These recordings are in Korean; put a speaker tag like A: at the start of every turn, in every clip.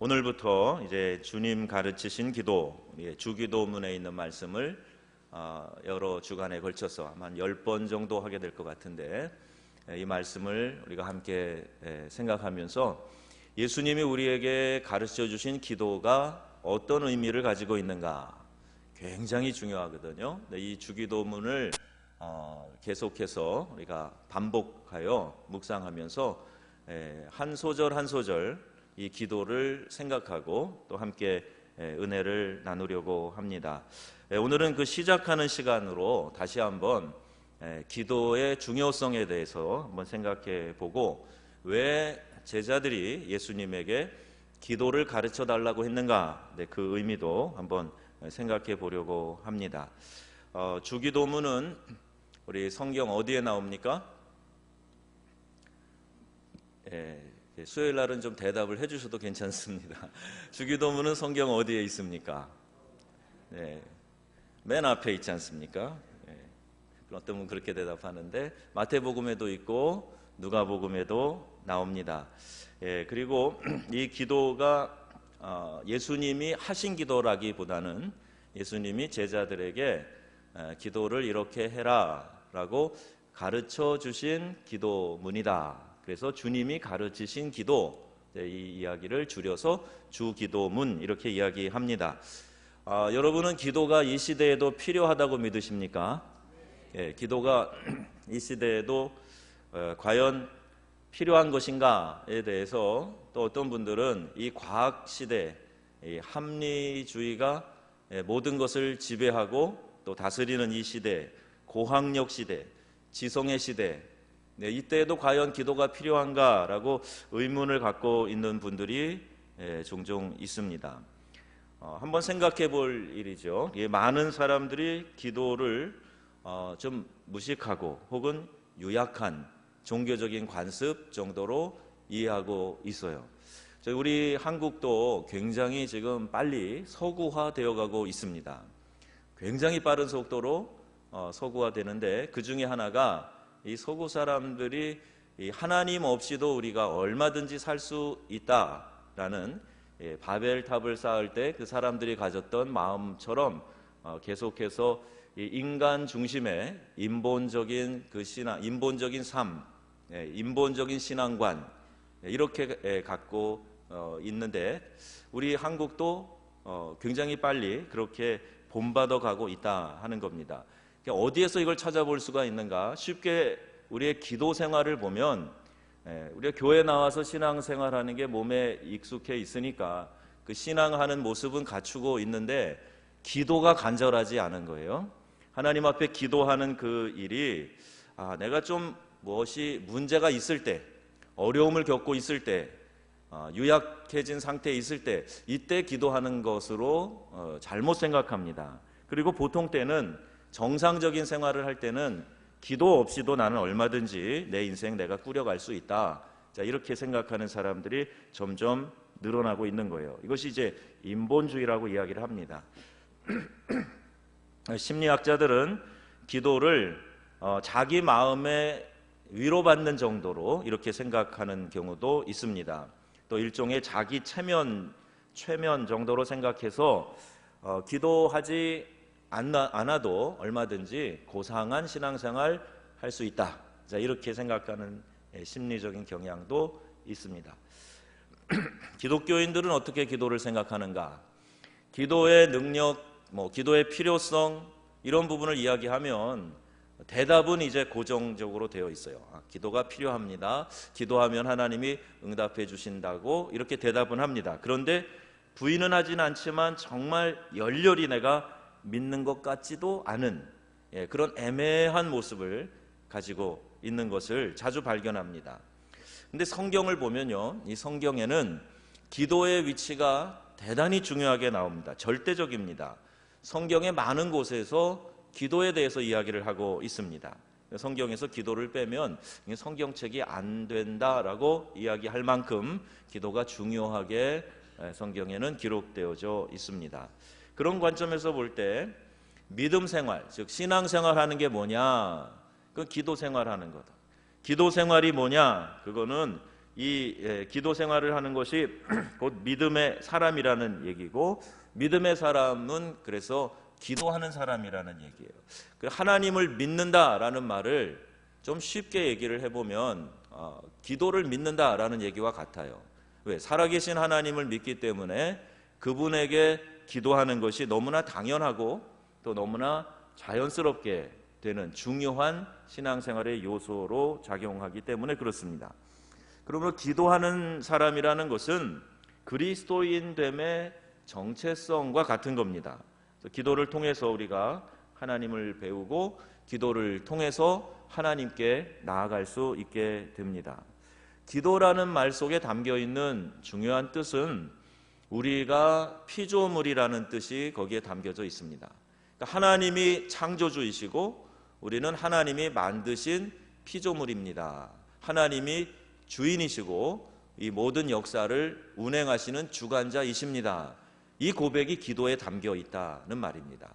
A: 오늘부터 이제 주님 가르치신 기도, 주기도문에 있는 말씀을 여러 주간에 걸쳐서 한 10번 정도 하게 될 것 같은데, 이 말씀을 우리가 함께 생각하면서 예수님이 우리에게 가르쳐 주신 기도가 어떤 의미를 가지고 있는가 굉장히 중요하거든요. 이 주기도문을 계속해서 우리가 반복하여 묵상하면서 한 소절 한 소절 이 기도를 생각하고 또 함께 은혜를 나누려고 합니다. 오늘은 그 시작하는 시간으로 다시 한번 기도의 중요성에 대해서 한번 생각해 보고, 왜 제자들이 예수님에게 기도를 가르쳐 달라고 했는가, 그 의미도 한번 생각해 보려고 합니다. 주기도문은 우리 성경 어디에 나옵니까? 수요일 날은 좀 대답을 해주셔도 괜찮습니다. 주기도문은 성경 어디에 있습니까? 맨 앞에 있지 않습니까? 어떤 분 그렇게 대답하는데, 마태복음에도 있고 누가복음에도 나옵니다. 그리고 이 기도가 예수님이 하신 기도라기보다는 예수님이 제자들에게 기도를 이렇게 해라 라고 가르쳐 주신 기도문이다. 그래서 주님이 가르치신 기도, 이 이야기를 줄여서 주기도문 이렇게 이야기합니다. 여러분은 기도가 이 시대에도 필요하다고 믿으십니까? 기도가 이 시대에도 과연 필요한 것인가에 대해서, 또 어떤 분들은 이 과학 시대, 이 합리주의가 모든 것을 지배하고 또 다스리는 이 시대, 고학력 시대, 지성의 시대, 이때에도 과연 기도가 필요한가라고 의문을 갖고 있는 분들이 종종 있습니다. 한번 생각해 볼 일이죠. 많은 사람들이 기도를 좀 무식하고 혹은 유약한 종교적인 관습 정도로 이해하고 있어요. 우리 한국도 굉장히 지금 빨리 서구화되어 가고 있습니다. 굉장히 빠른 속도로 서구화되는데, 그 중에 하나가 이 서구 사람들이 이 하나님 없이도 우리가 얼마든지 살 수 있다라는 바벨탑을 쌓을 때 그 사람들이 가졌던 마음처럼 계속해서 이 인간 중심의 인본적인 그 신앙, 인본적인 삶, 인본적인 신앙관, 이렇게 갖고 있는데, 우리 한국도 굉장히 빨리 그렇게 본받아 가고 있다 하는 겁니다. 어디에서 이걸 찾아볼 수가 있는가? 쉽게 우리의 기도 생활을 보면, 우리가 교회 나와서 신앙생활하는 게 몸에 익숙해 있으니까 그 신앙하는 모습은 갖추고 있는데 기도가 간절하지 않은 거예요. 하나님 앞에 기도하는 그 일이 내가 좀 무엇이 문제가 있을 때, 어려움을 겪고 있을 때, 유약해진 상태에 있을 때, 이때 기도하는 것으로 잘못 생각합니다. 그리고 보통 때는 정상적인 생활을 할 때는 기도 없이도 나는 얼마든지 내 인생 내가 꾸려갈 수 있다, 이렇게 생각하는 사람들이 점점 늘어나고 있는 거예요. 이것이 이제 인본주의라고 이야기를 합니다. 심리학자들은 기도를 자기 마음에 위로받는 정도로 이렇게 생각하는 경우도 있습니다. 또 일종의 자기 최면 정도로 생각해서 기도하지 않아도 얼마든지 고상한 신앙생활 할 수 있다, 이렇게 생각하는 심리적인 경향도 있습니다. 기독교인들은 어떻게 기도를 생각하는가? 기도의 능력, 기도의 필요성, 이런 부분을 이야기하면 대답은 이제 고정적으로 되어 있어요. 기도가 필요합니다. 기도하면 하나님이 응답해 주신다고 이렇게 대답은 합니다. 그런데 부인은 하진 않지만 정말 열렬히 내가 믿는 것 같지도 않은 그런 애매한 모습을 가지고 있는 것을 자주 발견합니다. 근데 성경을 보면요, 이 성경에는 기도의 위치가 대단히 중요하게 나옵니다. 절대적입니다. 성경의 많은 곳에서 기도에 대해서 이야기를 하고 있습니다. 성경에서 기도를 빼면 성경책이 안 된다라고 이야기할 만큼 기도가 중요하게 성경에는 기록되어져 있습니다. 그런 관점에서 볼 때 믿음 생활, 즉 신앙 생활하는 게 뭐냐? 그 기도 생활하는 거다. 기도 생활이 뭐냐? 그거는 기도 생활을 하는 것이 곧 믿음의 사람이라는 얘기고, 믿음의 사람은 그래서 기도하는 사람이라는 얘기예요. 하나님을 믿는다라는 말을 좀 쉽게 얘기를 해보면 기도를 믿는다라는 얘기와 같아요. 왜? 살아계신 하나님을 믿기 때문에 그분에게 기도하는 것이 너무나 당연하고 또 너무나 자연스럽게 되는 중요한 신앙생활의 요소로 작용하기 때문에 그렇습니다. 그러므로 기도하는 사람이라는 것은 그리스도인됨의 정체성과 같은 겁니다. 기도를 통해서 우리가 하나님을 배우고 기도를 통해서 하나님께 나아갈 수 있게 됩니다. 기도라는 말 속에 담겨 있는 중요한 뜻은 우리가 피조물이라는 뜻이 거기에 담겨져 있습니다. 그러니까 하나님이 창조주이시고 우리는 하나님이 만드신 피조물입니다. 하나님이 주인이시고 이 모든 역사를 운행하시는 주관자이십니다. 이 고백이 기도에 담겨 있다는 말입니다.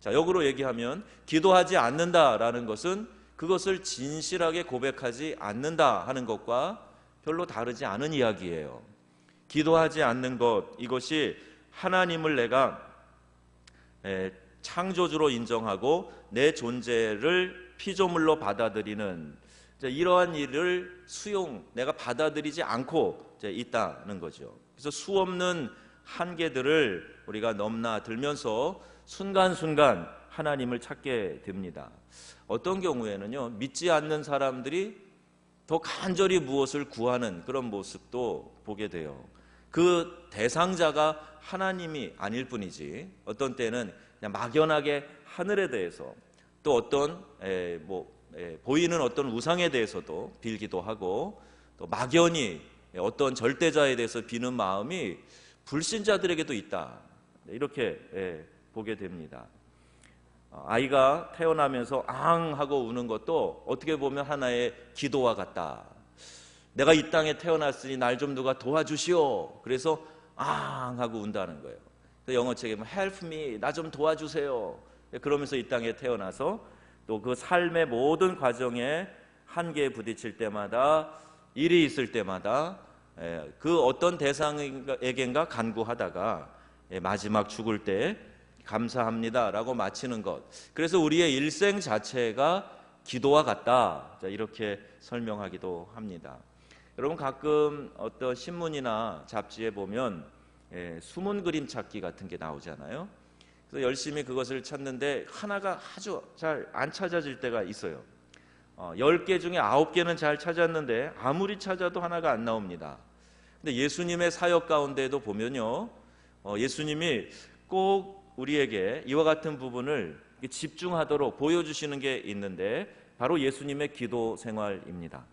A: 자, 역으로 얘기하면 기도하지 않는다라는 것은 그것을 진실하게 고백하지 않는다 하는 것과 별로 다르지 않은 이야기예요. 기도하지 않는 것, 이것이 하나님을 내가 창조주로 인정하고 내 존재를 피조물로 받아들이는 이러한 일을 내가 받아들이지 않고 있다는 거죠. 그래서 수없는 한계들을 우리가 넘나들면서 순간순간 하나님을 찾게 됩니다. 어떤 경우에는요, 믿지 않는 사람들이 더 간절히 무엇을 구하는 그런 모습도 보게 돼요. 그 대상자가 하나님이 아닐 뿐이지 어떤 때는 그냥 막연하게 하늘에 대해서 또 어떤 보이는 어떤 우상에 대해서도 빌기도 하고 또 막연히 어떤 절대자에 대해서 비는 마음이 불신자들에게도 있다. 이렇게 보게 됩니다. 아이가 태어나면서 앙 하고 우는 것도 어떻게 보면 하나의 기도와 같다. 내가 이 땅에 태어났으니 날 좀 누가 도와주시오. 그래서 앙 하고 운다는 거예요. 영어책에 help me, 나 좀 도와주세요. 그러면서 이 땅에 태어나서 또 그 삶의 모든 과정에 한계에 부딪힐 때마다, 일이 있을 때마다 그 어떤 대상에겐가 간구하다가 마지막 죽을 때 감사합니다 라고 마치는 것. 그래서 우리의 일생 자체가 기도와 같다, 이렇게 설명하기도 합니다. 여러분, 가끔 어떤 신문이나 잡지에 보면 숨은 그림 찾기 같은 게 나오잖아요. 그래서 열심히 그것을 찾는데 하나가 아주 잘 안 찾아질 때가 있어요. 10개 중에 9개는 잘 찾았는데 아무리 찾아도 하나가 안 나옵니다. 근데 예수님의 사역 가운데도 보면요, 예수님이 꼭 우리에게 이와 같은 부분을 집중하도록 보여주시는 게 있는데 바로 예수님의 기도 생활입니다.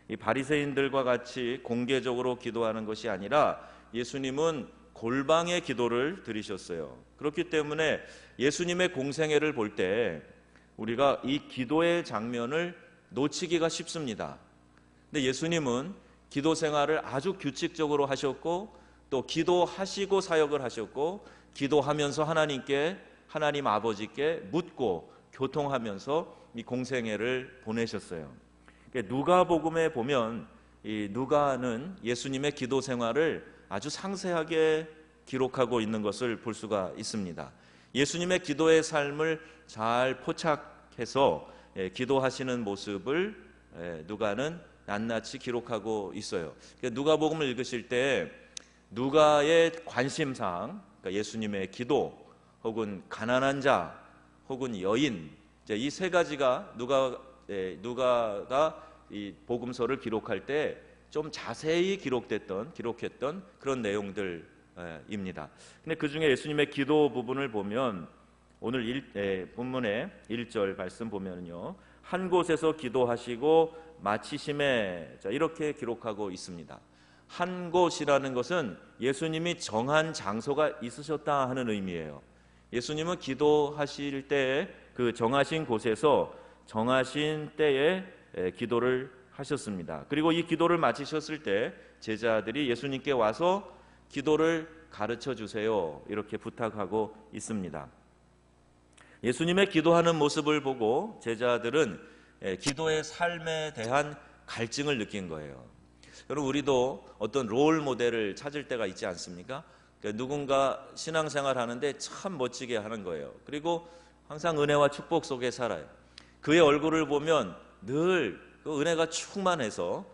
A: 이 바리새인들과 같이 공개적으로 기도하는 것이 아니라 예수님은 골방의 기도를 드리셨어요. 그렇기 때문에 예수님의 공생애를 볼 때 우리가 이 기도의 장면을 놓치기가 쉽습니다. 근데 예수님은 기도 생활을 아주 규칙적으로 하셨고 또 기도하시고 사역을 하셨고 기도하면서 하나님 아버지께 묻고 교통하면서 이 공생애를 보내셨어요. 누가복음에 보면 이 누가는 예수님의 기도 생활을 아주 상세하게 기록하고 있는 것을 볼 수가 있습니다. 예수님의 기도의 삶을 잘 포착해서 기도하시는 모습을 누가는 낱낱이 기록하고 있어요. 누가복음을 읽으실 때 누가의 관심사항, 그러니까 예수님의 기도 혹은 가난한 자 혹은 여인, 이 세 가지가 누가가 이 복음서를 기록할 때 좀 자세히 기록했던 그런 내용들입니다. 근데 그 중에 예수님의 기도 부분을 보면 오늘 본문의 1절 말씀 보면요, 한 곳에서 기도하시고 마치심에, 이렇게 기록하고 있습니다. 한 곳이라는 것은 예수님이 정한 장소가 있으셨다 하는 의미예요. 예수님은 기도하실 때 그 정하신 곳에서 정하신 때에 기도를 하셨습니다. 그리고 이 기도를 마치셨을 때 제자들이 예수님께 와서 기도를 가르쳐 주세요, 이렇게 부탁하고 있습니다. 예수님의 기도하는 모습을 보고 제자들은 기도의 삶에 대한 갈증을 느낀 거예요. 여러분, 우리도 어떤 롤 모델을 찾을 때가 있지 않습니까? 그러니까 누군가 신앙생활 하는데 참 멋지게 하는 거예요. 그리고 항상 은혜와 축복 속에 살아요. 그의 얼굴을 보면 늘 그 은혜가 충만해서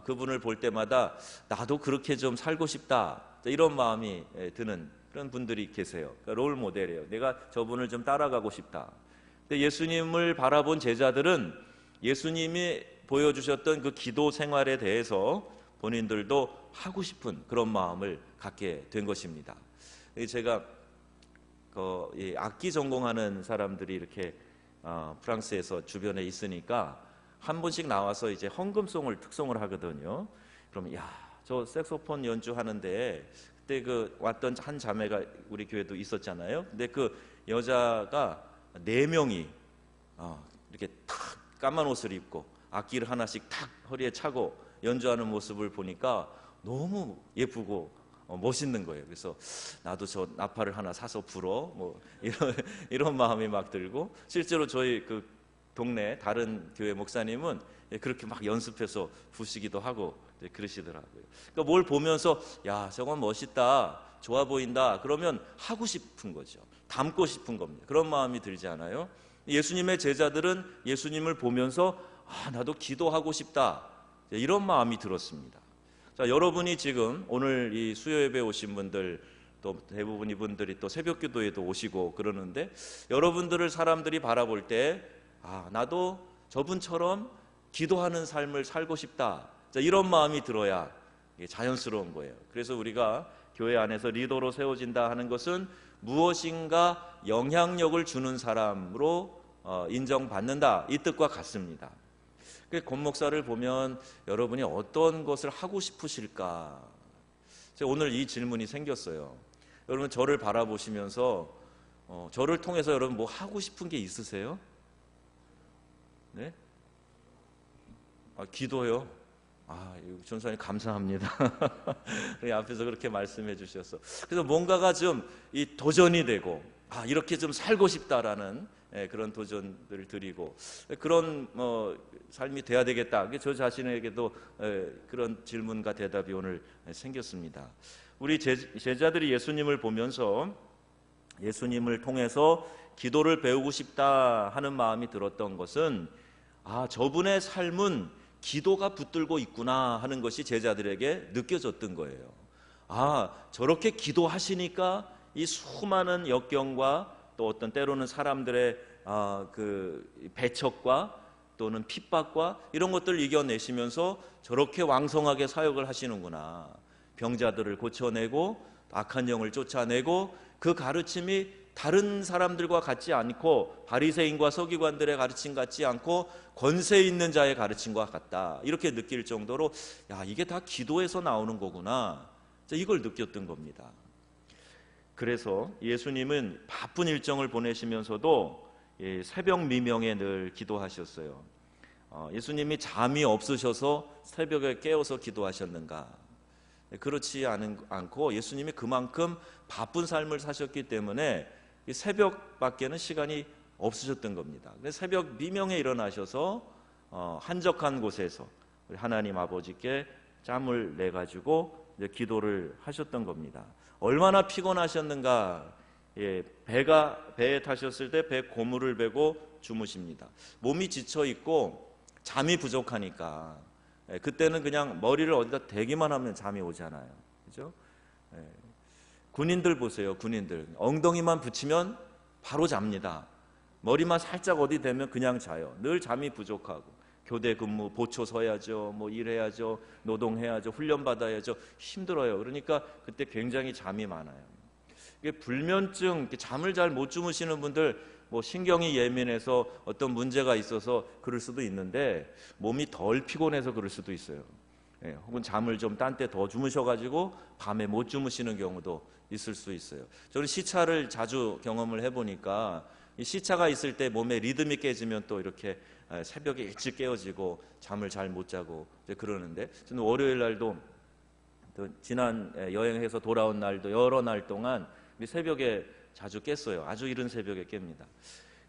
A: 그분을 볼 때마다 나도 그렇게 좀 살고 싶다, 이런 마음이 드는 그런 분들이 계세요. 그러니까 롤 모델이에요. 내가 저분을 좀 따라가고 싶다. 근데 예수님을 바라본 제자들은 예수님이 보여주셨던 그 기도 생활에 대해서 본인들도 하고 싶은 그런 마음을 갖게 된 것입니다. 제가 악기 전공하는 사람들이 이렇게 프랑스에서 주변에 있으니까 한 분씩 나와서 이제 헌금송을 특송을 하거든요. 그럼 저 색소폰 연주하는데 그때 그 왔던 한 자매가 우리 교회도 있었잖아요. 근데 그 여자가 4명이 이렇게 탁 까만 옷을 입고 악기를 하나씩 탁 허리에 차고 연주하는 모습을 보니까 너무 예쁘고 멋있는 거예요. 그래서 나도 저 나팔을 하나 사서 불어, 뭐 이런 마음이 막 들고, 실제로 저희 그 동네 다른 교회 목사님은 그렇게 막 연습해서 부시기도 하고 그러시더라고요. 그러니까 뭘 보면서 저건 멋있다, 좋아 보인다, 그러면 하고 싶은 거죠. 닮고 싶은 겁니다. 그런 마음이 들지 않아요? 예수님의 제자들은 예수님을 보면서 나도 기도하고 싶다, 이런 마음이 들었습니다. 자, 여러분이 지금 오늘 이 수요 예배 오신 분들, 또 대부분 이분들이 또 새벽 기도에도 오시고 그러는데, 여러분들을 사람들이 바라볼 때 나도 저분처럼 기도하는 삶을 살고 싶다, 이런 마음이 들어야 자연스러운 거예요. 그래서 우리가 교회 안에서 리더로 세워진다 하는 것은 무엇인가 영향력을 주는 사람으로 인정받는다, 이 뜻과 같습니다. 권 목사를 보면 여러분이 어떤 것을 하고 싶으실까? 제가 오늘 이 질문이 생겼어요. 여러분, 저를 바라보시면서 저를 통해서 여러분 뭐 하고 싶은 게 있으세요? 네? 기도요? 전사님 감사합니다. 앞에서 그렇게 말씀해 주셔서. 그래서 뭔가가 좀 도전이 되고, 이렇게 좀 살고 싶다라는 그런 도전들을 드리고, 그런 삶이 돼야 되겠다. 저 자신에게도 그런 질문과 대답이 오늘 생겼습니다. 우리 제자들이 예수님을 보면서 예수님을 통해서 기도를 배우고 싶다 하는 마음이 들었던 것은, 저분의 삶은 기도가 붙들고 있구나 하는 것이 제자들에게 느껴졌던 거예요. 저렇게 기도하시니까 이 수많은 역경과 또 어떤 때로는 사람들의 그 배척과 또는 핍박과 이런 것들을 이겨내시면서 저렇게 왕성하게 사역을 하시는구나. 병자들을 고쳐내고 악한 영을 쫓아내고, 그 가르침이 다른 사람들과 같지 않고 바리새인과 서기관들의 가르침 같지 않고 권세 있는 자의 가르침과 같다, 이렇게 느낄 정도로 이게 다 기도에서 나오는 거구나, 이걸 느꼈던 겁니다. 그래서 예수님은 바쁜 일정을 보내시면서도 새벽 미명에 늘 기도하셨어요. 예수님이 잠이 없으셔서 새벽에 깨어서 기도하셨는가? 그렇지 않고 예수님이 그만큼 바쁜 삶을 사셨기 때문에 새벽밖에는 시간이 없으셨던 겁니다. 새벽 미명에 일어나셔서 한적한 곳에서 하나님 아버지께 짬을 내가지고 기도를 하셨던 겁니다. 얼마나 피곤하셨는가. 배에 타셨을 때 배 고무를 베고 주무십니다. 몸이 지쳐 있고 잠이 부족하니까 그때는 그냥 머리를 어디다 대기만 하면 잠이 오잖아요. 그죠? 군인들 보세요. 군인들 엉덩이만 붙이면 바로 잡니다. 머리만 살짝 어디 대면 그냥 자요. 늘 잠이 부족하고, 교대 근무, 보초 서야죠, 뭐 일해야죠, 노동해야죠, 훈련 받아야죠. 힘들어요. 그러니까 그때 굉장히 잠이 많아요. 이게 불면증, 잠을 잘 못 주무시는 분들, 뭐 신경이 예민해서 어떤 문제가 있어서 그럴 수도 있는데, 몸이 덜 피곤해서 그럴 수도 있어요. 혹은 잠을 좀 딴 때 더 주무셔가지고 밤에 못 주무시는 경우도 있을 수 있어요. 저는 시차를 자주 경험을 해보니까 이 시차가 있을 때 몸의 리듬이 깨지면 또 이렇게 새벽에 일찍 깨어지고 잠을 잘 못 자고 그러는데, 저는 월요일 날도 또 지난 여행해서 돌아온 날도 여러 날 동안 새벽에 자주 깼어요. 아주 이른 새벽에 깹니다.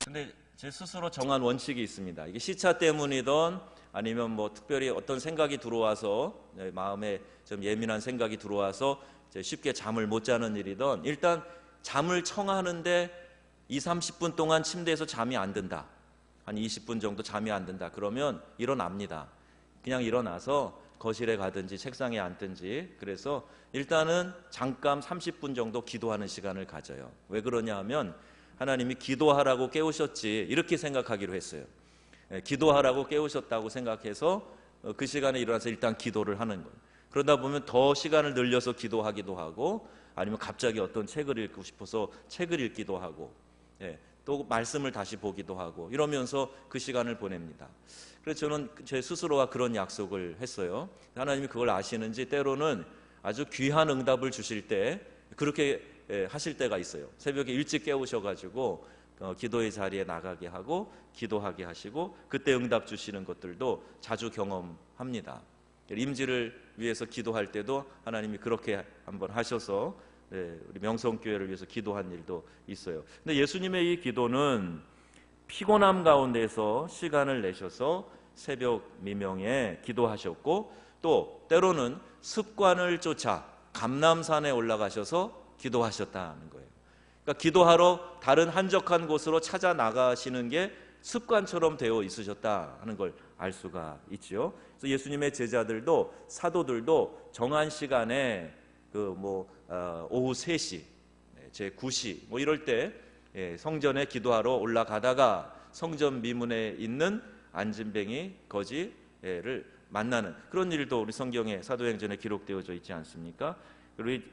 A: 근데 제 스스로 정한 원칙이 있습니다. 이게 시차 때문이든 아니면 뭐 특별히 어떤 생각이 들어와서 마음에 좀 예민한 생각이 들어와서 쉽게 잠을 못 자는 일이든 일단 잠을 청하는데 20-30분 동안 침대에서 잠이 안 든다. 한 20분 정도 잠이 안 든다. 그러면 일어납니다. 그냥 일어나서 거실에 가든지 책상에 앉든지 그래서 일단은 잠깐 30분 정도 기도하는 시간을 가져요. 왜 그러냐 하면 하나님이 기도하라고 깨우셨지 이렇게 생각하기로 했어요. 기도하라고 깨우셨다고 생각해서 그 시간에 일어나서 일단 기도를 하는 거예요. 그러다 보면 더 시간을 늘려서 기도하기도 하고 아니면 갑자기 어떤 책을 읽고 싶어서 책을 읽기도 하고 또 말씀을 다시 보기도 하고 이러면서 그 시간을 보냅니다. 그래서 저는 제 스스로가 그런 약속을 했어요. 하나님이 그걸 아시는지 때로는 아주 귀한 응답을 주실 때 그렇게 하실 때가 있어요. 새벽에 일찍 깨우셔가지고 기도의 자리에 나가게 하고 기도하게 하시고 그때 응답 주시는 것들도 자주 경험합니다. 임지를 위해서 기도할 때도 하나님이 그렇게 한번 하셔서 우리 명성교회를 위해서 기도한 일도 있어요. 근데 예수님의 이 기도는 피곤함 가운데서 시간을 내셔서 새벽 미명에 기도하셨고 또 때로는 습관을 쫓아 감람산에 올라가셔서 기도하셨다는 거예요. 그러니까 기도하러 다른 한적한 곳으로 찾아 나가시는 게 습관처럼 되어 있으셨다는 걸 알 수가 있죠. 그래서 예수님의 제자들도 사도들도 정한 시간에 오후 3시, 제 9시 뭐 이럴 때 성전에 기도하러 올라가다가 성전 미문에 있는 안진뱅이 거지를 만나는 그런 일도 우리 성경에 사도행전에 기록되어져 있지 않습니까? 그리고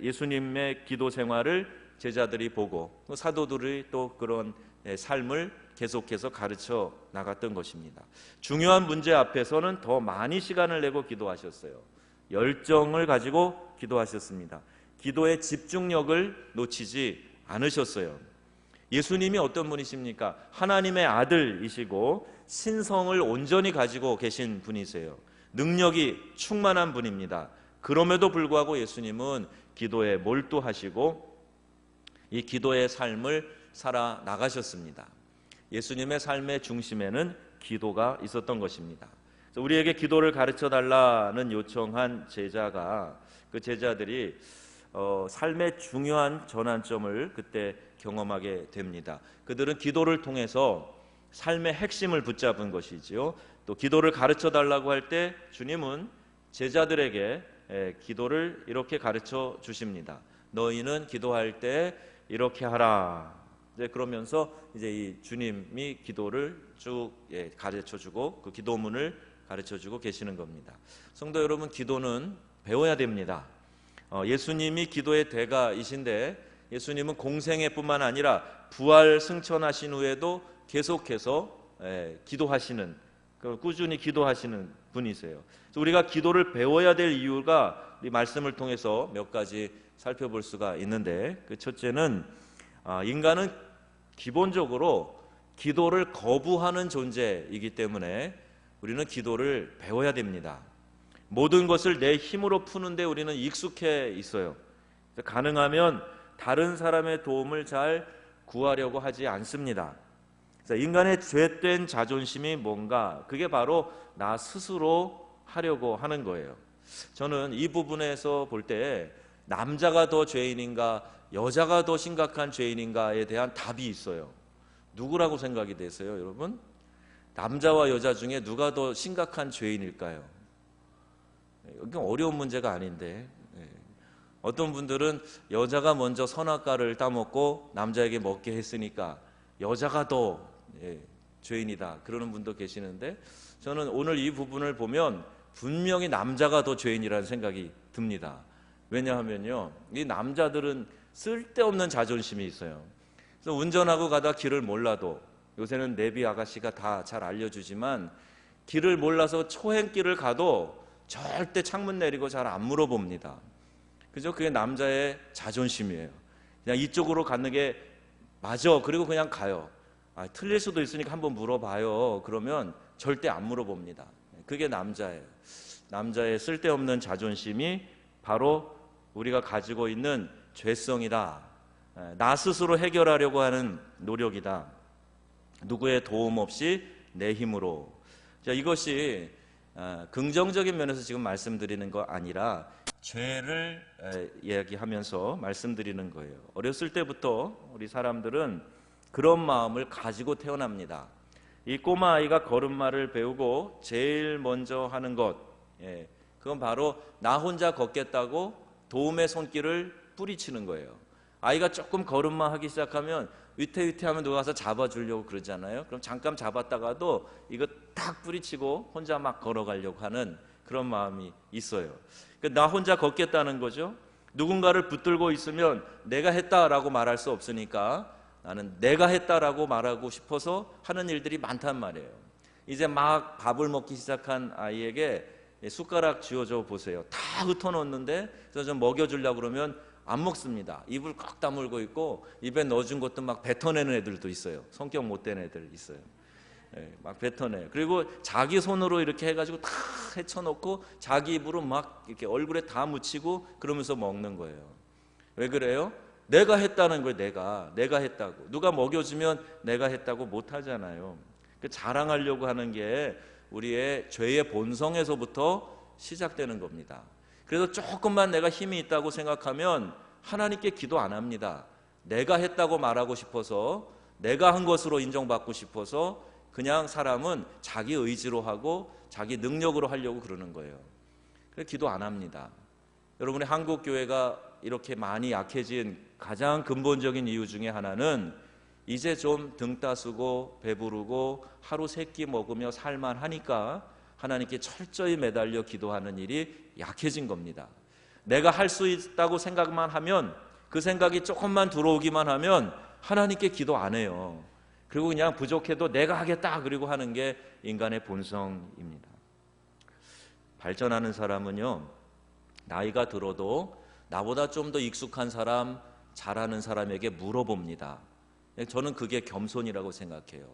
A: 예수님의 기도 생활을 제자들이 보고 사도들이 또 그런 삶을 계속해서 가르쳐 나갔던 것입니다. 중요한 문제 앞에서는 더 많이 시간을 내고 기도하셨어요. 열정을 가지고 기도하셨습니다. 기도의 집중력을 놓치지 않으셨어요. 예수님이 어떤 분이십니까? 하나님의 아들이시고 신성을 온전히 가지고 계신 분이세요. 능력이 충만한 분입니다. 그럼에도 불구하고 예수님은 기도에 몰두하시고 이 기도의 삶을 살아 나가셨습니다. 예수님의 삶의 중심에는 기도가 있었던 것입니다. 우리에게 기도를 가르쳐 달라는 요청한 제자가 그 제자들이 삶의 중요한 전환점을 그때 경험하게 됩니다. 그들은 기도를 통해서 삶의 핵심을 붙잡은 것이지요. 또 기도를 가르쳐 달라고 할 때 주님은 제자들에게 기도를 이렇게 가르쳐 주십니다. 너희는 기도할 때 이렇게 하라. 그러면서 이제 이 주님이 기도를 쭉 가르쳐 주고 그 기도문을 가르쳐 주고 계시는 겁니다. 성도 여러분, 기도는 배워야 됩니다. 예수님이 기도의 대가이신데 예수님은 공생애 뿐만 아니라 부활 승천하신 후에도 계속해서 기도하시는, 꾸준히 기도하시는 분이세요. 그래서 우리가 기도를 배워야 될 이유가 이 말씀을 통해서 몇 가지 살펴볼 수가 있는데, 그 첫째는 인간은 기본적으로 기도를 거부하는 존재이기 때문에 우리는 기도를 배워야 됩니다. 모든 것을 내 힘으로 푸는데 우리는 익숙해 있어요. 가능하면 다른 사람의 도움을 잘 구하려고 하지 않습니다. 인간의 죄된 자존심이 뭔가, 그게 바로 나 스스로 하려고 하는 거예요. 저는 이 부분에서 볼 때 남자가 더 죄인인가 여자가 더 심각한 죄인인가에 대한 답이 있어요. 누구라고 생각이 되세요, 여러분? 남자와 여자 중에 누가 더 심각한 죄인일까요? 이건 어려운 문제가 아닌데, 어떤 분들은 여자가 먼저 선악과를 따먹고 남자에게 먹게 했으니까 여자가 더 죄인이다 그러는 분도 계시는데, 저는 오늘 이 부분을 보면 분명히 남자가 더 죄인이라는 생각이 듭니다. 왜냐하면요, 이 남자들은 쓸데없는 자존심이 있어요. 그래서 운전하고 가다 길을 몰라도, 요새는 내비 아가씨가 다 잘 알려주지만 길을 몰라서 초행길을 가도 절대 창문 내리고 잘 안 물어봅니다. 그죠? 그게 남자의 자존심이에요. 그냥 이쪽으로 가는 게 맞아, 그리고 그냥 가요. 틀릴 수도 있으니까 한번 물어봐요. 그러면 절대 안 물어봅니다. 그게 남자예요. 남자의 쓸데없는 자존심이 바로 우리가 가지고 있는 죄성이다. 나 스스로 해결하려고 하는 노력이다. 누구의 도움 없이 내 힘으로. 자, 이것이 긍정적인 면에서 지금 말씀드리는 거 아니라 죄를 이야기하면서 말씀드리는 거예요. 어렸을 때부터 우리 사람들은 그런 마음을 가지고 태어납니다. 이 꼬마 아이가 걸음마를 배우고 제일 먼저 하는 것, 그건 바로 나 혼자 걷겠다고 도움의 손길을 뿌리치는 거예요. 아이가 조금 걸음마 하기 시작하면 위태위태하면 누가 가서 잡아주려고 그러잖아요. 그럼 잠깐 잡았다가도 이거 딱 뿌리치고 혼자 막 걸어가려고 하는 그런 마음이 있어요. 나 혼자 걷겠다는 거죠. 누군가를 붙들고 있으면 내가 했다라고 말할 수 없으니까 나는 내가 했다라고 말하고 싶어서 하는 일들이 많단 말이에요. 이제 막 밥을 먹기 시작한 아이에게 숟가락 쥐어줘 보세요. 다 흩어놓는데 그래서 좀 먹여주려고 그러면 안 먹습니다. 입을 꽉 다물고 있고 입에 넣어준 것도 막 뱉어내는 애들도 있어요. 성격 못된 애들 있어요. 막 뱉어내요. 그리고 자기 손으로 이렇게 해가지고 다 헤쳐놓고 자기 입으로 막 이렇게 얼굴에 다 묻히고 그러면서 먹는 거예요. 왜 그래요? 내가 했다는 거예요. 내가 했다고. 누가 먹여주면 내가 했다고 못하잖아요. 자랑하려고 하는 게 우리의 죄의 본성에서부터 시작되는 겁니다. 그래서 조금만 내가 힘이 있다고 생각하면 하나님께 기도 안 합니다. 내가 했다고 말하고 싶어서, 내가 한 것으로 인정받고 싶어서 그냥 사람은 자기 의지로 하고 자기 능력으로 하려고 그러는 거예요. 그래서 기도 안 합니다. 여러분의 한국 교회가 이렇게 많이 약해진 가장 근본적인 이유 중에 하나는 이제 좀 등 따스고 배부르고 하루 세 끼 먹으며 살만하니까 하나님께 철저히 매달려 기도하는 일이 약해진 겁니다. 내가 할 수 있다고 생각만 하면, 그 생각이 조금만 들어오기만 하면 하나님께 기도 안 해요. 그리고 그냥 부족해도 내가 하겠다 그리고 하는 게 인간의 본성입니다. 발전하는 사람은요, 나이가 들어도 나보다 좀 더 익숙한 사람, 잘하는 사람에게 물어봅니다. 저는 그게 겸손이라고 생각해요.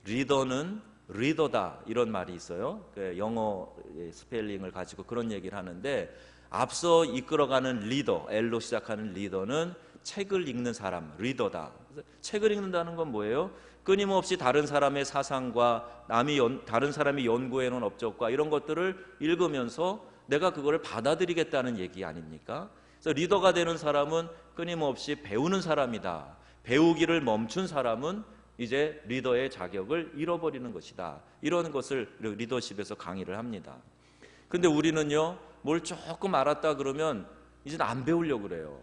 A: 리더는 리더다, 이런 말이 있어요. 영어 스펠링을 가지고 그런 얘기를 하는데, 앞서 이끌어가는 리더, L로 시작하는 리더는 책을 읽는 사람, 리더다. 책을 읽는다는 건 뭐예요? 끊임없이 다른 사람의 사상과 다른 사람이 연구해놓은 업적과 이런 것들을 읽으면서 내가 그거를 받아들이겠다는 얘기 아닙니까? 그래서 리더가 되는 사람은 끊임없이 배우는 사람이다. 배우기를 멈춘 사람은 이제 리더의 자격을 잃어버리는 것이다. 이런 것을 리더십에서 강의를 합니다. 근데 우리는요, 뭘 조금 알았다 그러면 이제 안 배우려고 그래요.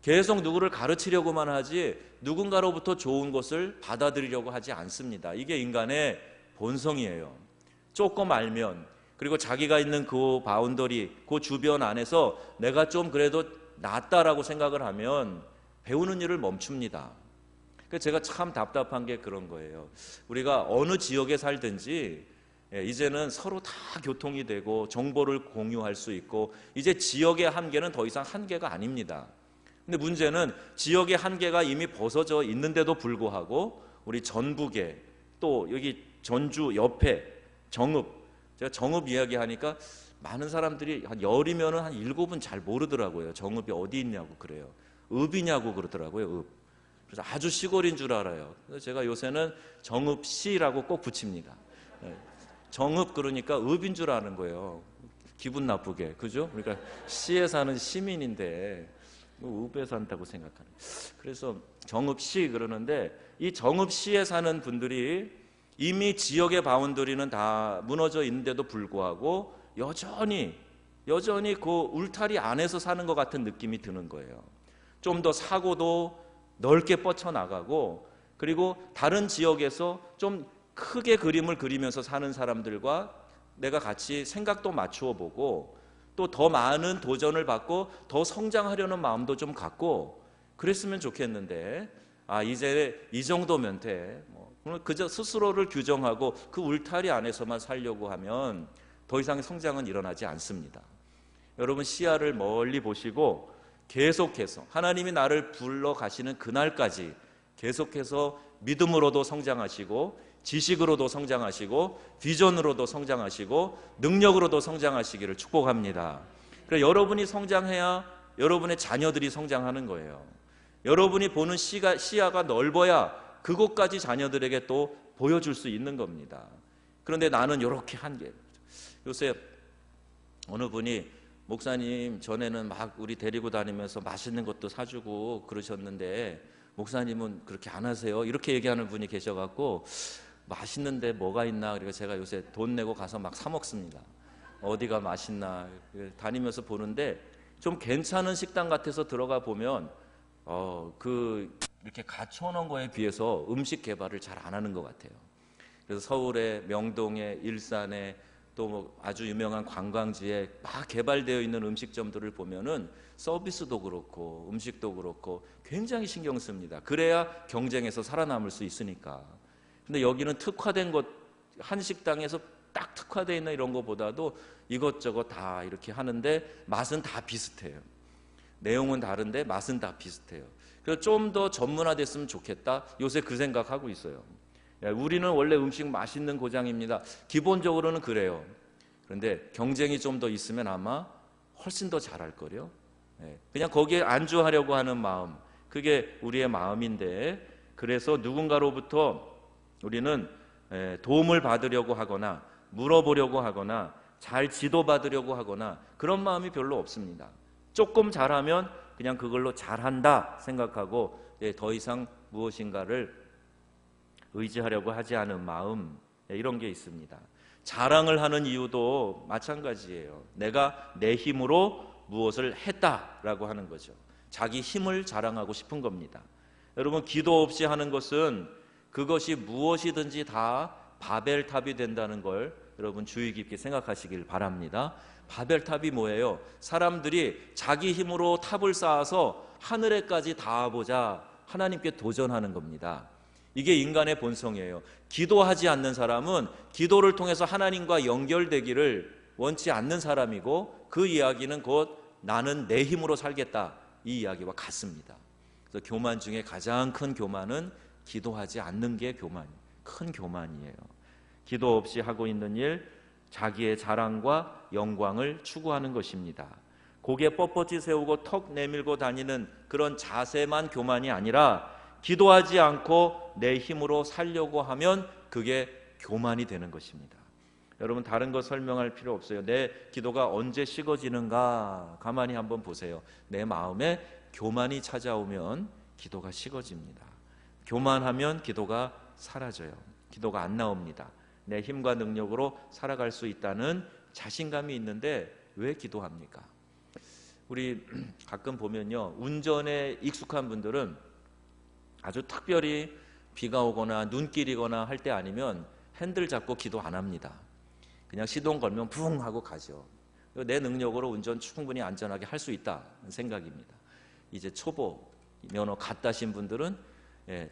A: 계속 누구를 가르치려고만 하지 누군가로부터 좋은 것을 받아들이려고 하지 않습니다. 이게 인간의 본성이에요. 조금 알면, 그리고 자기가 있는 그 바운더리, 그 주변 안에서 내가 좀 그래도 낫다라고 생각을 하면 배우는 일을 멈춥니다. 그래서 제가 참 답답한 게 그런 거예요. 우리가 어느 지역에 살든지 이제는 서로 다 교통이 되고 정보를 공유할 수 있고, 이제 지역의 한계는 더 이상 한계가 아닙니다. 근데 문제는 지역의 한계가 이미 벗어져 있는데도 불구하고 우리 전북에, 또 여기 전주 옆에 정읍, 제가 정읍 이야기하니까 많은 사람들이 한 10이면 한 7은 잘 모르더라고요. 정읍이 어디 있냐고 그래요. 읍이냐고 그러더라고요. 읍. 그래서 아주 시골인 줄 알아요. 그래서 제가 요새는 정읍시라고 꼭 붙입니다. 정읍 그러니까 읍인 줄 아는 거예요. 기분 나쁘게, 그죠? 그러니까 시에 사는 시민인데 읍에 산다고 생각하는. 그래서 정읍시 그러는데, 이 정읍시에 사는 분들이 이미 지역의 바운더리는 다 무너져 있는데도 불구하고 여전히 그 울타리 안에서 사는 것 같은 느낌이 드는 거예요. 좀 더 사고도 넓게 뻗쳐나가고, 그리고 다른 지역에서 좀 크게 그림을 그리면서 사는 사람들과 내가 같이 생각도 맞추어 보고, 또 더 많은 도전을 받고 더 성장하려는 마음도 좀 갖고 그랬으면 좋겠는데, 이제 이 정도면 돼. 그저 스스로를 규정하고 그 울타리 안에서만 살려고 하면 더 이상의 성장은 일어나지 않습니다. 여러분, 시야를 멀리 보시고 계속해서 하나님이 나를 불러 가시는 그날까지 계속해서 믿음으로도 성장하시고, 지식으로도 성장하시고, 비전으로도 성장하시고, 능력으로도 성장하시기를 축복합니다. 그래서 여러분이 성장해야 여러분의 자녀들이 성장하는 거예요. 여러분이 보는 시야가 넓어야 그곳까지 자녀들에게 또 보여줄 수 있는 겁니다. 그런데 나는 이렇게 한 게. 요새 어느 분이 목사님 전에는 막 우리 데리고 다니면서 맛있는 것도 사주고 그러셨는데 목사님은 그렇게 안 하세요? 이렇게 얘기하는 분이 계셔갖고 맛있는데 뭐가 있나. 그리고 제가 요새 돈 내고 가서 막 사 먹습니다. 어디가 맛있나 다니면서 보는데 좀 괜찮은 식당 같아서 들어가 보면 이렇게 갖춰놓은 거에 비해서 음식 개발을 잘 안 하는 것 같아요. 그래서 서울에 명동에 일산에 또 뭐 아주 유명한 관광지에 막 개발되어 있는 음식점들을 보면은 서비스도 그렇고 음식도 그렇고 굉장히 신경 씁니다. 그래야 경쟁에서 살아남을 수 있으니까. 근데 여기는 특화된 것, 한 식당에서 딱 특화되어 있는 이런 것보다도 이것저것 다 이렇게 하는데 맛은 다 비슷해요. 내용은 다른데 맛은 다 비슷해요. 그래서 좀 더 전문화됐으면 좋겠다. 요새 그 생각하고 있어요. 우리는 원래 음식 맛있는 고장입니다. 기본적으로는 그래요. 그런데 경쟁이 좀 더 있으면 아마 훨씬 더 잘할 거요. 그냥 거기에 안주하려고 하는 마음, 그게 우리의 마음인데, 그래서 누군가로부터 우리는 도움을 받으려고 하거나 물어보려고 하거나 잘 지도받으려고 하거나 그런 마음이 별로 없습니다. 조금 잘하면 그냥 그걸로 잘한다 생각하고 더 이상 무엇인가를 의지하려고 하지 않은 마음, 이런 게 있습니다. 자랑을 하는 이유도 마찬가지예요. 내가 내 힘으로 무엇을 했다라고 하는 거죠. 자기 힘을 자랑하고 싶은 겁니다. 여러분, 기도 없이 하는 것은 그것이 무엇이든지 다 바벨탑이 된다는 걸 여러분 주의 깊게 생각하시길 바랍니다. 바벨탑이 뭐예요? 사람들이 자기 힘으로 탑을 쌓아서 하늘에까지 닿아보자 하나님께 도전하는 겁니다. 이게 인간의 본성이에요. 기도하지 않는 사람은 기도를 통해서 하나님과 연결되기를 원치 않는 사람이고, 그 이야기는 곧 나는 내 힘으로 살겠다, 이 이야기와 같습니다. 그래서 교만 중에 가장 큰 교만은 기도하지 않는 게 큰 교만이에요. 기도 없이 하고 있는 일, 자기의 자랑과 영광을 추구하는 것입니다. 고개 뻣뻣이 세우고 턱 내밀고 다니는 그런 자세만 교만이 아니라 기도하지 않고 내 힘으로 살려고 하면 그게 교만이 되는 것입니다. 여러분, 다른 거 설명할 필요 없어요. 내 기도가 언제 식어지는가 가만히 한번 보세요. 내 마음에 교만이 찾아오면 기도가 식어집니다. 교만하면 기도가 사라져요. 기도가 안 나옵니다. 내 힘과 능력으로 살아갈 수 있다는 자신감이 있는데 왜 기도합니까? 우리 가끔 보면요, 운전에 익숙한 분들은 아주 특별히 비가 오거나 눈길이거나 할 때 아니면 핸들 잡고 기도 안 합니다. 그냥 시동 걸면 붕 하고 가죠. 내 능력으로 운전 충분히 안전하게 할 수 있다는 생각입니다. 이제 초보 면허 갓 따신 분들은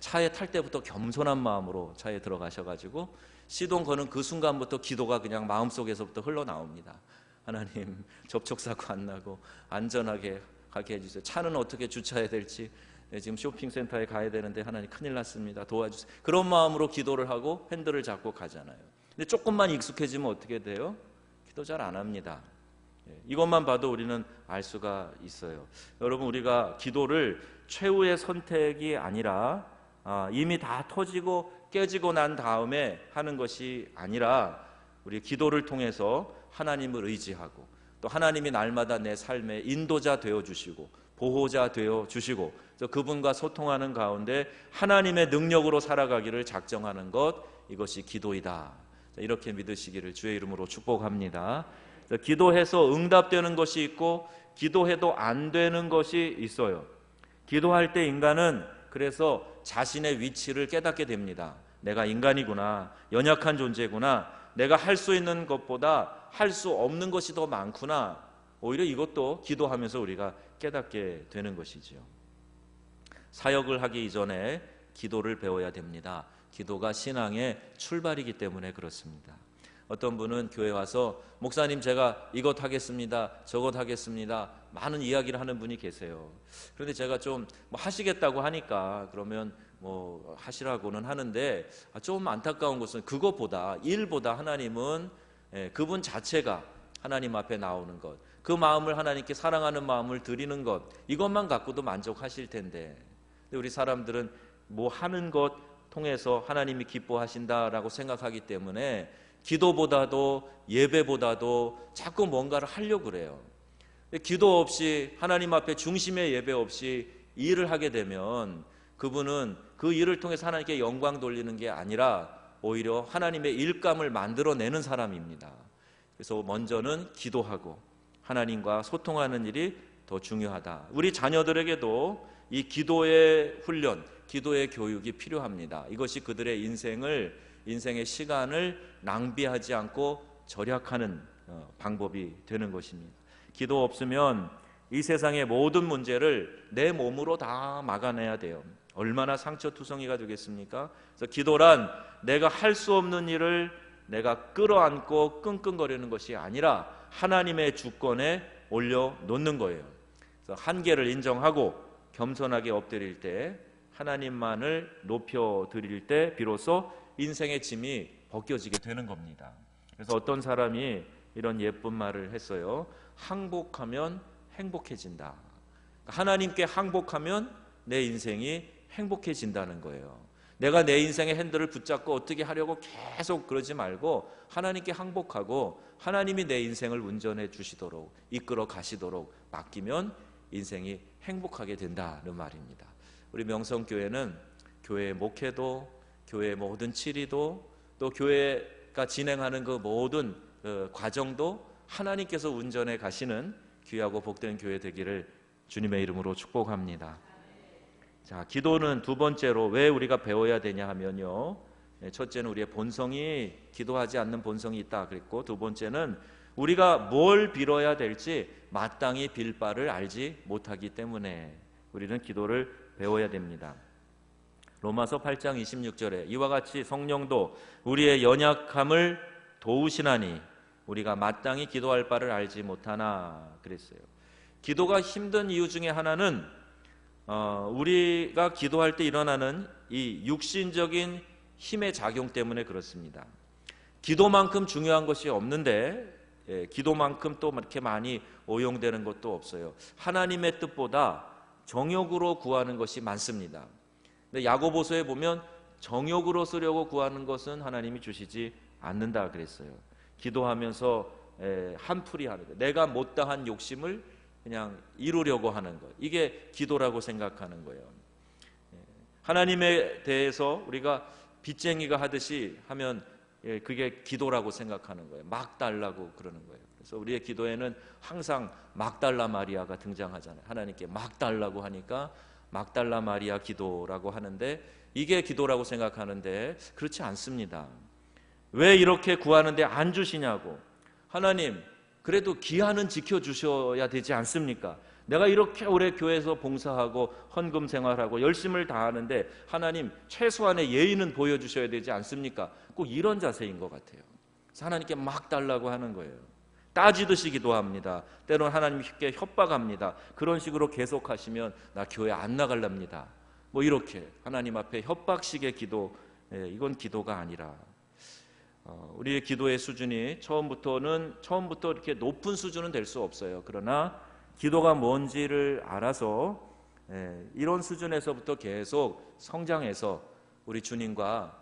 A: 차에 탈 때부터 겸손한 마음으로 차에 들어가셔가지고 시동 거는 그 순간부터 기도가 그냥 마음속에서부터 흘러나옵니다. 하나님, 접촉사고 안 나고 안전하게 가게 해주세요. 차는 어떻게 주차해야 될지, 지금 쇼핑센터에 가야 되는데 하나님 큰일 났습니다, 도와주세요. 그런 마음으로 기도를 하고 핸들을 잡고 가잖아요. 근데 조금만 익숙해지면 어떻게 돼요? 기도 잘 안 합니다. 이것만 봐도 우리는 알 수가 있어요. 여러분, 우리가 기도를 최후의 선택이 아니라 이미 다 터지고 깨지고 난 다음에 하는 것이 아니라 우리 기도를 통해서 하나님을 의지하고 또 하나님이 날마다 내 삶의 인도자 되어주시고 보호자 되어주시고 그분과 소통하는 가운데 하나님의 능력으로 살아가기를 작정하는 것, 이것이 기도이다. 이렇게 믿으시기를 주의 이름으로 축복합니다. 기도해서 응답되는 것이 있고 기도해도 안 되는 것이 있어요. 기도할 때 인간은 그래서 자신의 위치를 깨닫게 됩니다. 내가 인간이구나, 연약한 존재구나, 내가 할 수 있는 것보다 할 수 없는 것이 더 많구나. 오히려 이것도 기도하면서 우리가 깨닫게 되는 것이죠. 사역을 하기 이전에 기도를 배워야 됩니다. 기도가 신앙의 출발이기 때문에 그렇습니다. 어떤 분은 교회 와서 목사님, 제가 이것 하겠습니다, 저것 하겠습니다, 많은 이야기를 하는 분이 계세요. 그런데 제가 좀 하시겠다고 하니까 그러면 하시라고는 하는데, 좀 안타까운 것은 그것보다, 일보다 하나님은 그분 자체가 하나님 앞에 나오는 것, 그 마음을 하나님께 사랑하는 마음을 드리는 것, 이것만 갖고도 만족하실 텐데, 근데 우리 사람들은 하는 것 통해서 하나님이 기뻐하신다라고 생각하기 때문에 기도보다도 예배보다도 자꾸 뭔가를 하려고 그래요. 기도 없이 하나님 앞에 중심의 예배 없이 일을 하게 되면 그분은 그 일을 통해서 하나님께 영광 돌리는 게 아니라 오히려 하나님의 일감을 만들어내는 사람입니다. 그래서 먼저는 기도하고 하나님과 소통하는 일이 더 중요하다. 우리 자녀들에게도 이 기도의 훈련, 기도의 교육이 필요합니다. 이것이 그들의 인생의 시간을 낭비하지 않고 절약하는 방법이 되는 것입니다. 기도 없으면 이 세상의 모든 문제를 내 몸으로 다 막아내야 돼요. 얼마나 상처투성이가 되겠습니까? 그래서 기도란 내가 할 수 없는 일을 내가 끌어안고 끙끙거리는 것이 아니라 하나님의 주권에 올려놓는 거예요. 그래서 한계를 인정하고 겸손하게 엎드릴 때, 하나님만을 높여드릴 때 비로소 인생의 짐이 벗겨지게 되는 겁니다. 그래서 어떤 사람이 이런 예쁜 말을 했어요. 항복하면 행복해진다. 하나님께 항복하면 내 인생이 행복해진다는 거예요. 내가 내 인생의 핸들을 붙잡고 어떻게 하려고 계속 그러지 말고 하나님께 항복하고 하나님이 내 인생을 운전해 주시도록, 이끌어 가시도록 맡기면 인생이 행복하게 된다는 말입니다. 우리 명성교회는 교회의 목회도, 교회의 모든 치리도, 또 교회가 진행하는 그 모든 과정도 하나님께서 운전해 가시는 귀하고 복된 교회 되기를 주님의 이름으로 축복합니다. 자, 기도는 두 번째로 왜 우리가 배워야 되냐 하면요, 첫째는 우리의 본성이, 기도하지 않는 본성이 있다 그랬고, 두 번째는 우리가 뭘 빌어야 될지 마땅히 빌 바를 알지 못하기 때문에 우리는 기도를 배워야 됩니다. 로마서 8장 26절에 이와 같이 성령도 우리의 연약함을 도우시나니 우리가 마땅히 기도할 바를 알지 못하나 그랬어요. 기도가 힘든 이유 중에 하나는 우리가 기도할 때 일어나는 이 육신적인 힘의 작용 때문에 그렇습니다. 기도만큼 중요한 것이 없는데, 기도만큼 또 이렇게 많이 오용되는 것도 없어요. 하나님의 뜻보다 정욕으로 구하는 것이 많습니다. 근데 야고보서에 보면 정욕으로 쓰려고 구하는 것은 하나님이 주시지 않는다 그랬어요. 기도하면서 한풀이 하는 것, 내가 못다한 욕심을 그냥 이루려고 하는 것, 이게 기도라고 생각하는 거예요. 하나님에 대해서 우리가 빚쟁이가 하듯이 하면 그게 기도라고 생각하는 거예요. 막 달라고 그러는 거예요. 그래서 우리의 기도에는 항상 막달라 마리아가 등장하잖아요. 하나님께 막 달라고 하니까 막달라 마리아 기도라고 하는데, 이게 기도라고 생각하는데 그렇지 않습니다. 왜 이렇게 구하는데 안 주시냐고. 하나님, 그래도 기한은 지켜주셔야 되지 않습니까? 내가 이렇게 오래 교회에서 봉사하고 헌금 생활하고 열심을 다하는데 하나님, 최소한의 예의는 보여주셔야 되지 않습니까? 꼭 이런 자세인 것 같아요. 그래서 하나님께 막 달라고 하는 거예요. 따지듯이 기도합니다. 때로는 하나님 쉽게 협박합니다. 그런 식으로 계속하시면 나 교회 안 나갈랍니다. 뭐 이렇게 하나님 앞에 협박식의 기도, 이건 기도가 아니라, 우리의 기도의 수준이 처음부터 이렇게 높은 수준은 될 수 없어요. 그러나 기도가 뭔지를 알아서 이런 수준에서부터 계속 성장해서 우리 주님과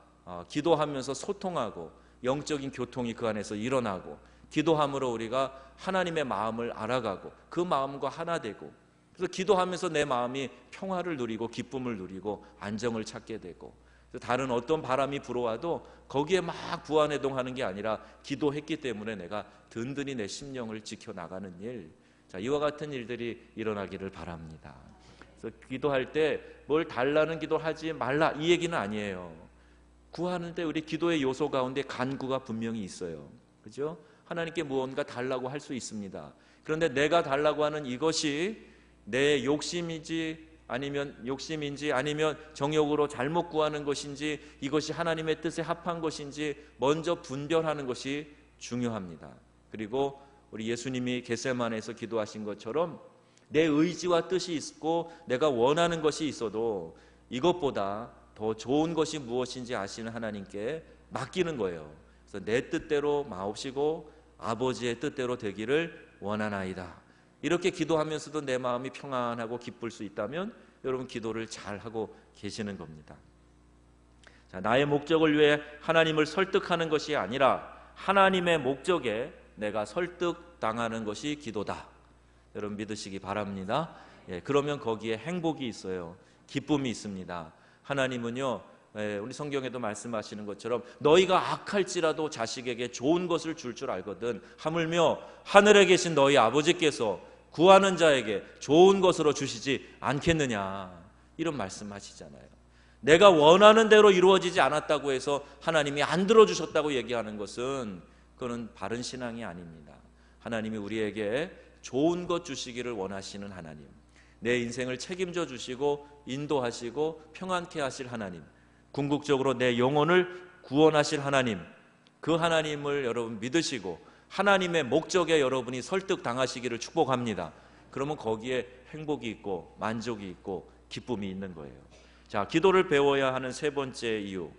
A: 기도하면서 소통하고 영적인 교통이 그 안에서 일어나고, 기도함으로 우리가 하나님의 마음을 알아가고 그 마음과 하나 되고, 그래서 기도하면서 내 마음이 평화를 누리고 기쁨을 누리고 안정을 찾게 되고, 다른 어떤 바람이 불어와도 거기에 막 부안해동하는 게 아니라 기도했기 때문에 내가 든든히 내 심령을 지켜나가는 일, 자, 이와 같은 일들이 일어나기를 바랍니다. 그래서 기도할 때 뭘 달라는 기도하지 말라, 이 얘기는 아니에요. 구하는데 우리 기도의 요소 가운데 간구가 분명히 있어요. 그죠? 하나님께 무언가 달라고 할 수 있습니다. 그런데 내가 달라고 하는 이것이 내 욕심인지 아니면 정욕으로 잘못 구하는 것인지, 이것이 하나님의 뜻에 합한 것인지 먼저 분별하는 것이 중요합니다. 그리고 우리 예수님이 겟세마네에서 기도하신 것처럼 내 의지와 뜻이 있고 내가 원하는 것이 있어도 이것보다 더 좋은 것이 무엇인지 아시는 하나님께 맡기는 거예요. 그래서 내 뜻대로 마옵시고 아버지의 뜻대로 되기를 원하나이다. 이렇게 기도하면서도 내 마음이 평안하고 기쁠 수 있다면 여러분 기도를 잘하고 계시는 겁니다. 자, 나의 목적을 위해 하나님을 설득하는 것이 아니라 하나님의 목적에 내가 설득당하는 것이 기도다. 여러분 믿으시기 바랍니다. 그러면 거기에 행복이 있어요. 기쁨이 있습니다. 하나님은요, 우리 성경에도 말씀하시는 것처럼 너희가 악할지라도 자식에게 좋은 것을 줄 알거든 하물며 하늘에 계신 너희 아버지께서 구하는 자에게 좋은 것으로 주시지 않겠느냐, 이런 말씀하시잖아요. 내가 원하는 대로 이루어지지 않았다고 해서 하나님이 안 들어주셨다고 얘기하는 것은 그건 바른 신앙이 아닙니다. 하나님이 우리에게 좋은 것 주시기를 원하시는 하나님, 내 인생을 책임져 주시고 인도하시고 평안케 하실 하나님, 궁극적으로 내 영혼을 구원하실 하나님, 그 하나님을 여러분 믿으시고 하나님의 목적에 여러분이 설득당하시기를 축복합니다. 그러면 거기에 행복이 있고 만족이 있고 기쁨이 있는 거예요. 자, 기도를 배워야 하는 세 번째 이유,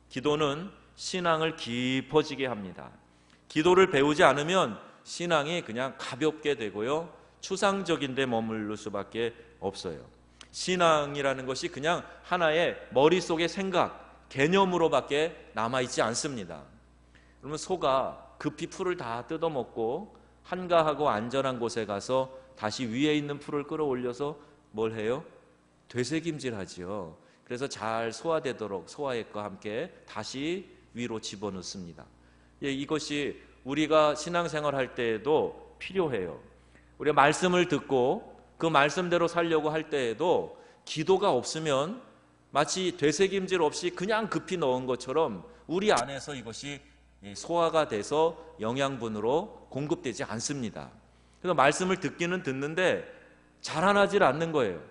A: 기도는 신앙을 깊어지게 합니다. 기도를 배우지 않으면 신앙이 그냥 가볍게 되고요, 추상적인 데 머무를 수밖에 없어요. 신앙이라는 것이 그냥 하나의 머릿속의 생각, 개념으로밖에 남아있지 않습니다. 그러면 소가 급히 풀을 다 뜯어먹고 한가하고 안전한 곳에 가서 다시 위에 있는 풀을 끌어올려서 뭘 해요? 되새김질하지요. 그래서 잘 소화되도록 소화액과 함께 다시 위로 집어넣습니다. 이것이 우리가 신앙생활 할 때에도 필요해요. 우리가 말씀을 듣고 그 말씀대로 살려고 할 때에도 기도가 없으면 마치 되새김질 없이 그냥 급히 넣은 것처럼 우리 안에서 이것이 소화가 돼서 영양분으로 공급되지 않습니다. 그래서 말씀을 듣기는 듣는데 자라나질 않는 거예요.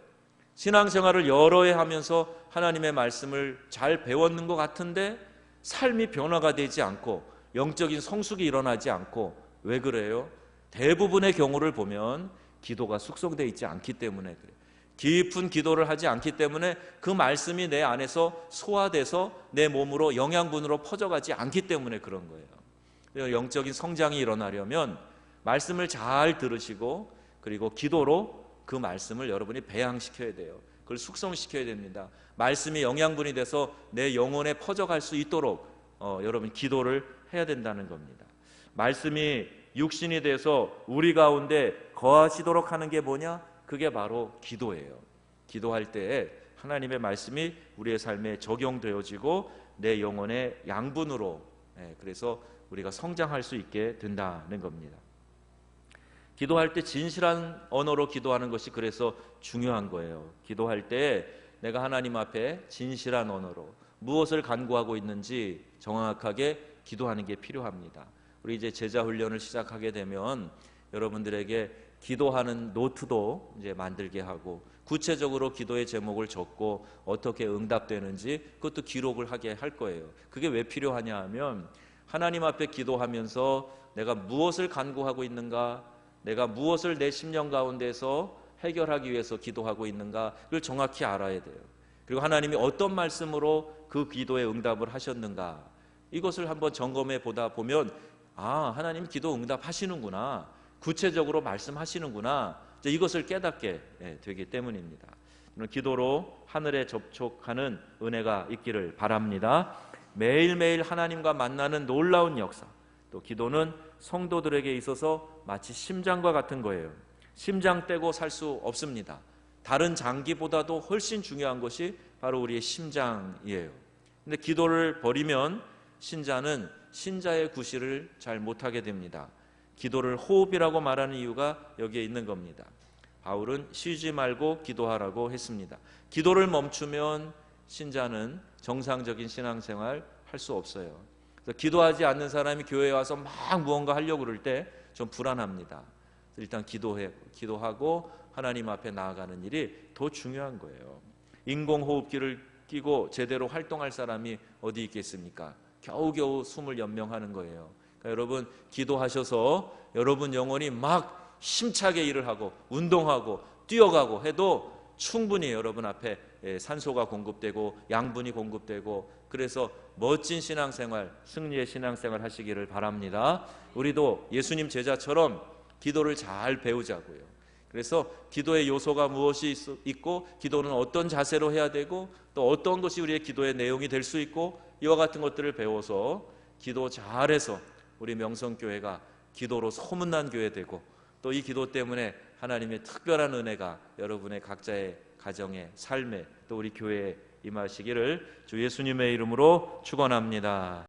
A: 신앙생활을 여러 해 하면서 하나님의 말씀을 잘 배웠는 것 같은데 삶이 변화가 되지 않고 영적인 성숙이 일어나지 않고, 왜 그래요? 대부분의 경우를 보면 기도가 숙성되어 있지 않기 때문에 그래요. 깊은 기도를 하지 않기 때문에 그 말씀이 내 안에서 소화돼서 내 몸으로 영양분으로 퍼져가지 않기 때문에 그런 거예요. 영적인 성장이 일어나려면 말씀을 잘 들으시고 그리고 기도로 그 말씀을 여러분이 배양시켜야 돼요. 그걸 숙성시켜야 됩니다. 말씀이 영양분이 돼서 내 영혼에 퍼져갈 수 있도록 여러분 기도를 해야 된다는 겁니다. 말씀이 육신이 돼서 우리 가운데 거하시도록 하는 게 뭐냐? 그게 바로 기도예요. 기도할 때에 하나님의 말씀이 우리의 삶에 적용되어지고 내 영혼의 양분으로, 그래서 우리가 성장할 수 있게 된다는 겁니다. 기도할 때 진실한 언어로 기도하는 것이 그래서 중요한 거예요. 기도할 때 내가 하나님 앞에 진실한 언어로 무엇을 간구하고 있는지 정확하게 기도하는 게 필요합니다. 우리 이제 제자 훈련을 시작하게 되면 여러분들에게 기도하는 노트도 이제 만들게 하고 구체적으로 기도의 제목을 적고 어떻게 응답되는지 그것도 기록을 하게 할 거예요. 그게 왜 필요하냐 하면 하나님 앞에 기도하면서 내가 무엇을 간구하고 있는가, 내가 무엇을 내 심령 가운데서 해결하기 위해서 기도하고 있는가, 그걸 정확히 알아야 돼요. 그리고 하나님이 어떤 말씀으로 그 기도에 응답을 하셨는가, 이것을 한번 점검해 보다 보면 하나님 기도 응답하시는구나, 구체적으로 말씀하시는구나, 이것을 깨닫게 되기 때문입니다. 기도로 하늘에 접촉하는 은혜가 있기를 바랍니다. 매일매일 하나님과 만나는 놀라운 역사, 또 기도는 성도들에게 있어서 마치 심장과 같은 거예요. 심장 떼고 살 수 없습니다. 다른 장기보다도 훨씬 중요한 것이 바로 우리의 심장이에요. 근데 기도를 버리면 신자는 신자의 구실을 잘 못하게 됩니다. 기도를 호흡이라고 말하는 이유가 여기에 있는 겁니다. 바울은 쉬지 말고 기도하라고 했습니다. 기도를 멈추면 신자는 정상적인 신앙생활 할 수 없어요. 그래서 기도하지 않는 사람이 교회에 와서 막 무언가 하려고 그럴 때 좀 불안합니다. 일단 기도하고 하나님 앞에 나아가는 일이 더 중요한 거예요. 인공호흡기를 끼고 제대로 활동할 사람이 어디 있겠습니까? 겨우겨우 숨을 연명하는 거예요. 그러니까 여러분 기도하셔서 여러분 영혼이 막 힘차게 일을 하고 운동하고 뛰어가고 해도 충분히 여러분 앞에 산소가 공급되고 양분이 공급되고, 그래서 멋진 신앙생활, 승리의 신앙생활 하시기를 바랍니다. 우리도 예수님 제자처럼 기도를 잘 배우자고요. 그래서 기도의 요소가 무엇이 있고 기도는 어떤 자세로 해야 되고 또 어떤 것이 우리의 기도의 내용이 될 수 있고, 이와 같은 것들을 배워서 기도 잘해서 우리 명성교회가 기도로 소문난 교회 되고, 또 이 기도 때문에 하나님의 특별한 은혜가 여러분의 각자의 가정에, 삶에, 또 우리 교회에 임하시기를 주 예수님의 이름으로 축원합니다.